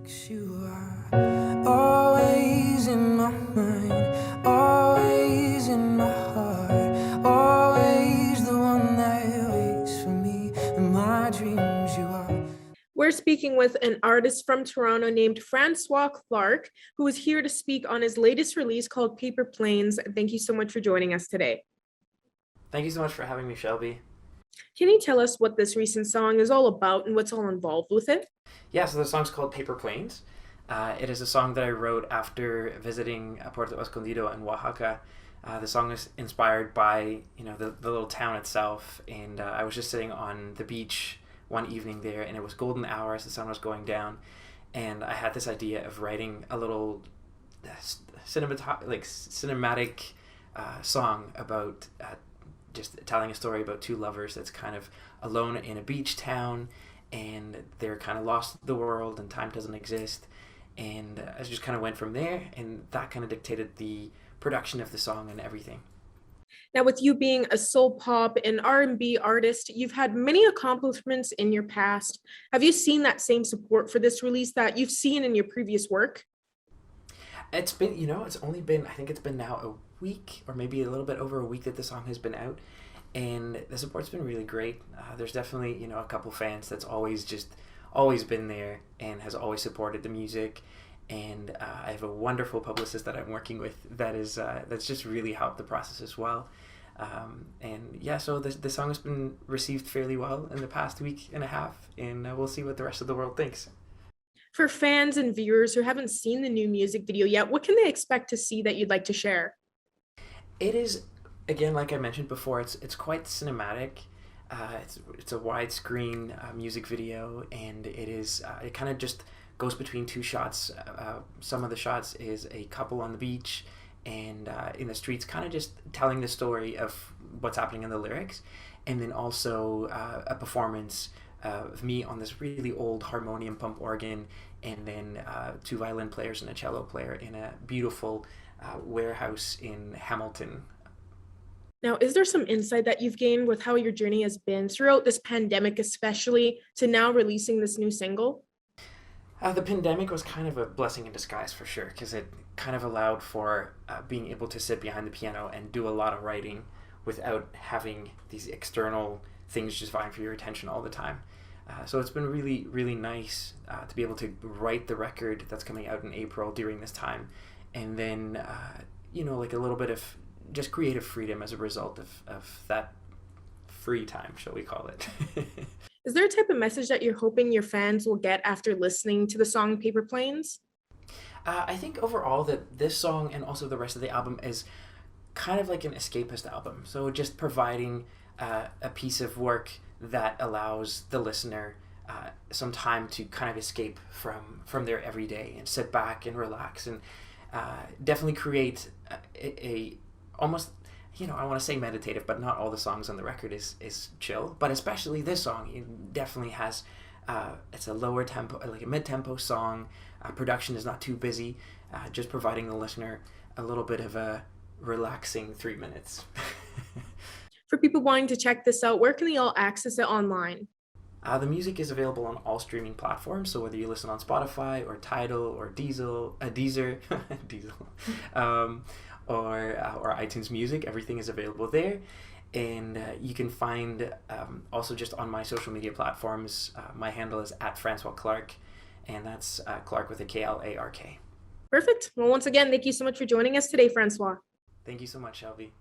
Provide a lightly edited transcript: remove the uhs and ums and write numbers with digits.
You are always in my mind, always in my heart, always the one that waits for me in my dreams. You are. We're speaking with an artist from Toronto named Francois Klark, who is here to speak on his latest release called Paper Planes. Thank you so much for joining us today. Thank you so much for having me, Shelby. Can you tell us what this recent song is all about and what's all involved with it? Yeah, so the song's called Paper Planes. It is a song that I wrote after visiting Puerto Escondido in Oaxaca. The song is inspired by the little town itself, and I was just sitting on the beach one evening there, and it was golden hour as the sun was going down, and I had this idea of writing a little cinematic song about just telling a story about two lovers that's kind of alone in a beach town, and they're kind of lost in the world and time doesn't exist. And I just kind of went from there, and that kind of dictated the production of the song and everything. Now, with you being a soul pop and R&B artist, you've had many accomplishments in your past. Have you seen that same support for this release that you've seen in your previous work? It's been, it's only been, I think it's been now a week or maybe a little bit over a week that the song has been out. And the support's been really great. There's definitely, a couple fans that's always been there and has always supported the music. And I have a wonderful publicist that I'm working with that's just really helped the process as well. And yeah, so the song has been received fairly well in the past week and a half, and we'll see what the rest of the world thinks. For fans and viewers who haven't seen the new music video yet, what can they expect to see that you'd like to share? It is, again, like I mentioned before, it's quite cinematic. It's a widescreen music video, and it kind of just goes between two shots. Some of the shots is a couple on the beach and in the streets, kind of just telling the story of what's happening in the lyrics, and then also a performance of me on this really old harmonium pump organ, and then two violin players and a cello player in a beautiful warehouse in Hamilton. Now, is there some insight that you've gained with how your journey has been throughout this pandemic, especially to now releasing this new single? The pandemic was kind of a blessing in disguise for sure, because it kind of allowed for being able to sit behind the piano and do a lot of writing without having these external things just vying for your attention all the time. So it's been really, really nice to be able to write the record that's coming out in April during this time, and then, like a little bit of just creative freedom as a result of that free time, shall we call it. Is there a type of message that you're hoping your fans will get after listening to the song Paper Planes? I think overall that this song and also the rest of the album is kind of like an escapist album. So just providing a piece of work that allows the listener some time to kind of escape from their everyday and sit back and relax, and definitely create a almost, I want to say meditative, but not all the songs on the record is chill. But especially this song, it definitely has, it's a lower tempo, like a mid-tempo song. Production is not too busy, just providing the listener a little bit of a relaxing 3 minutes. For people wanting to check this out, where can they all access it online? The music is available on all streaming platforms, so whether you listen on Spotify or Tidal or Deezer, Diesel, or iTunes Music, everything is available there. And you can find also just on my social media platforms, my handle is @FrancoisKlark, and that's Klark with a Klark. Perfect. Well, once again, thank you so much for joining us today, Francois. Thank you so much, Shelby.